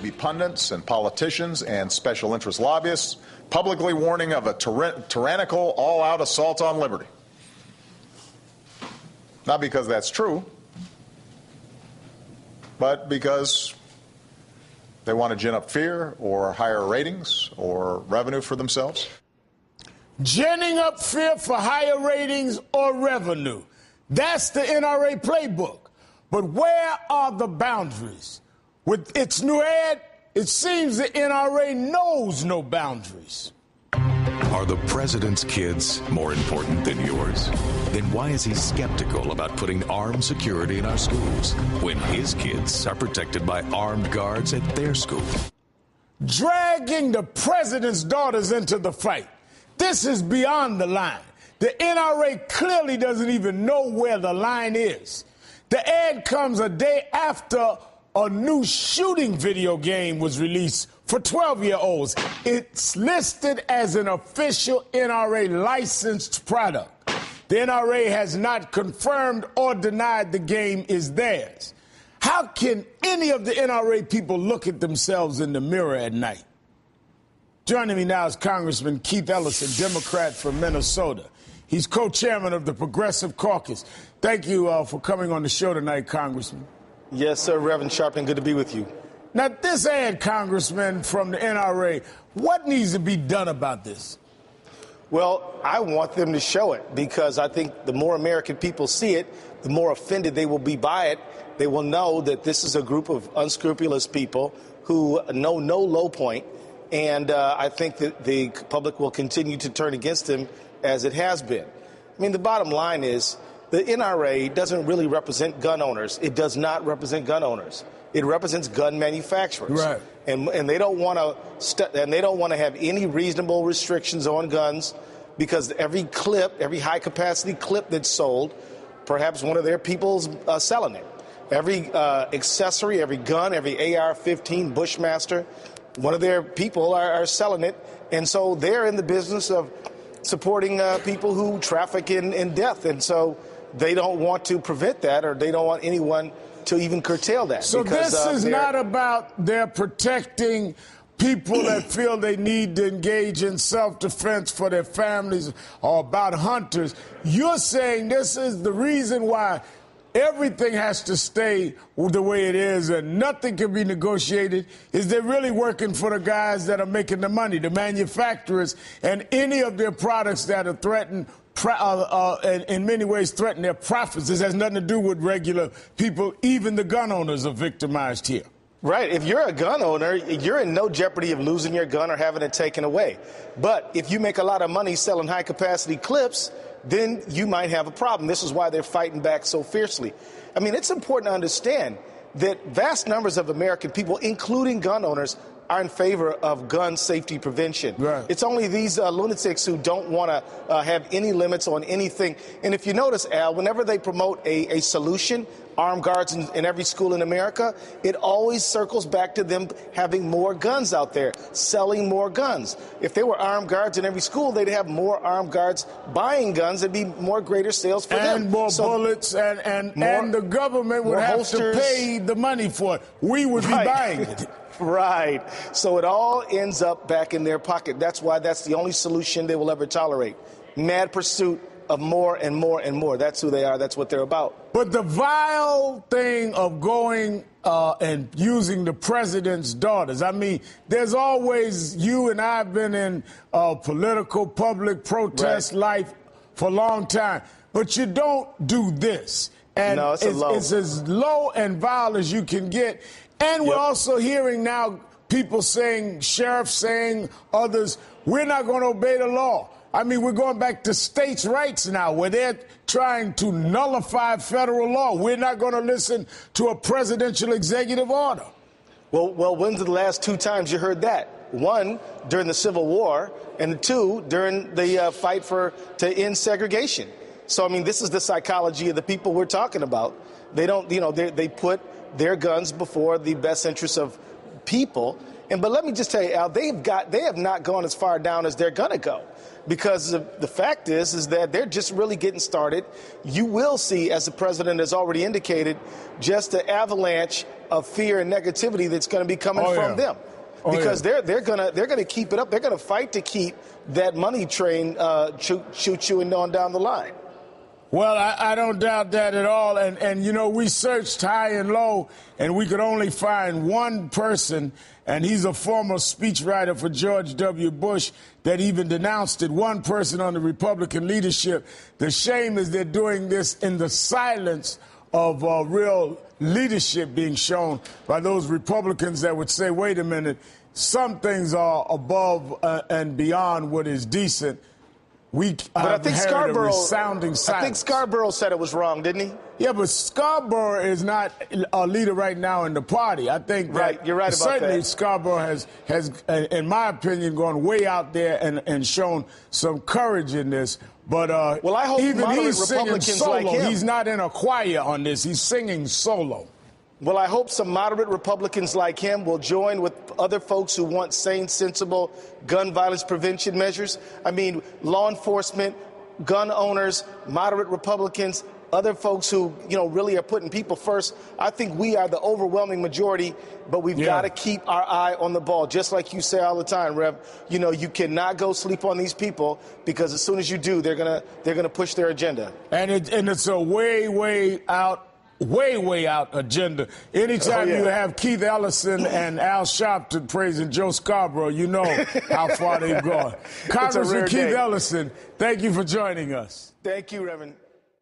be pundits and politicians and special interest lobbyists publicly warning of a tyrannical, all-out assault on liberty. Not because that's true, but because they want to gin up fear or higher ratings or revenue for themselves. Ginning up fear for higher ratings or revenue. That's the NRA playbook. But where are the boundaries? With its new ad, it seems the NRA knows no boundaries. Are the president's kids more important than yours? Then why is he skeptical about putting armed security in our schools when his kids are protected by armed guards at their school? Dragging the president's daughters into the fight. This is beyond the line. The NRA clearly doesn't even know where the line is. The ad comes a day after a new shooting video game was released for 12-year-olds. It's listed as an official NRA licensed product. The NRA has not confirmed or denied the game is theirs. How can any of the NRA people look at themselves in the mirror at night? Joining me now is Congressman Keith Ellison, Democrat from Minnesota. He's co-chairman of the Progressive Caucus. Thank you for coming on the show tonight, Congressman. Yes, sir, Reverend Sharpton, good to be with you. Now, this ad, Congressman, from the NRA, what needs to be done about this? Well, I want them to show it because I think the more American people see it, the more offended they will be by it. They will know that this is a group of unscrupulous people who know no low point, and I think that the public will continue to turn against them as it has been. I mean, the bottom line is the NRA doesn't really represent gun owners. It does not represent gun owners. It represents gun manufacturers. Right. And they don't want to have any reasonable restrictions on guns because every high capacity clip that's sold, perhaps one of their people's selling it. Every accessory, every gun, every AR-15 Bushmaster, one of their people are selling it. And so they're in the business of supporting people who traffic in death. And so they don't want to prevent that, or they don't want anyone to even curtail that. So because, this is not about they're protecting people that feel they need to engage in self-defense for their families or about hunters. You're saying this is the reason why everything has to stay the way it is and nothing can be negotiated. Is they're really working for the guys that are making the money, the manufacturers, and any of their products that are threatened, in many ways threaten their profits. This has nothing to do with regular people. Even the gun owners are victimized here. Right. If you're a gun owner, you're in no jeopardy of losing your gun or having it taken away. But if you make a lot of money selling high-capacity clips, then you might have a problem. This is why they're fighting back so fiercely. I mean, it's important to understand that vast numbers of American people, including gun owners, are in favor of gun safety prevention. Right. It's only these lunatics who don't want to have any limits on anything. And if you notice, Al, whenever they promote a solution, armed guards in every school in America, it always circles back to them having more guns out there, selling more guns. If there were armed guards in every school, they'd have more armed guards buying guns. There'd be more greater sales for them. And more bullets, and the government would have holsters. to pay the money for it. We would be buying it. Right. So it all ends up back in their pocket. That's why that's the only solution they will ever tolerate. Mad pursuit of more and more and more. That's who they are. That's what they're about. But the vile thing of going and using the president's daughters, I mean, there's always, you and I have been in political public protest life for a long time, but you don't do this. And no, it's as low and vile as you can get. And we're also hearing now people saying, sheriffs saying, others, we're not going to obey the law. I mean, we're going back to states' rights now, where they're trying to nullify federal law. We're not going to listen to a presidential executive order. Well, when's the last two times you heard that? One, during the Civil War, and two, during the fight to end segregation. So, I mean, this is the psychology of the people we're talking about. They don't, they put their guns before the best interests of people. But let me just tell you, Al, they have not gone as far down as they're going to go. Because the fact is that they're just really getting started. You will see, as the president has already indicated, just the avalanche of fear and negativity that's going to be coming from them. Because they're gonna keep it up. They're gonna fight to keep that money train chewing on down the line. Well, I don't doubt that at all. And you know, we searched high and low, and we could only find one person, and he's a former speechwriter for George W. Bush that even denounced it. One person on the Republican leadership. The shame is they're doing this in the silence of real leadership being shown by those Republicans that would say, wait a minute, some things are above and beyond what is decent. But I think Scarborough said it was wrong, didn't he? Yeah, but Scarborough is not a leader right now in the party. I think you're right about certainly that. Scarborough has, in my opinion, gone way out there and shown some courage in this. But well, I hope even he's singing Republicans solo. like him. He's not in a choir on this. He's singing solo. Well, I hope some moderate Republicans like him will join with other folks who want sane, sensible gun violence prevention measures. I mean, law enforcement, gun owners, moderate Republicans, other folks who, really are putting people first. I think we are the overwhelming majority, but we've got to keep our eye on the ball. Just like you say all the time, Rev, you cannot go sleep on these people, because as soon as you do, they're gonna push their agenda. And it's a way out agenda. Anytime you have Keith Ellison and Al Sharpton praising Joe Scarborough, you know how far they've gone. Congressman Keith Ellison, thank you for joining us. Thank you, Reverend.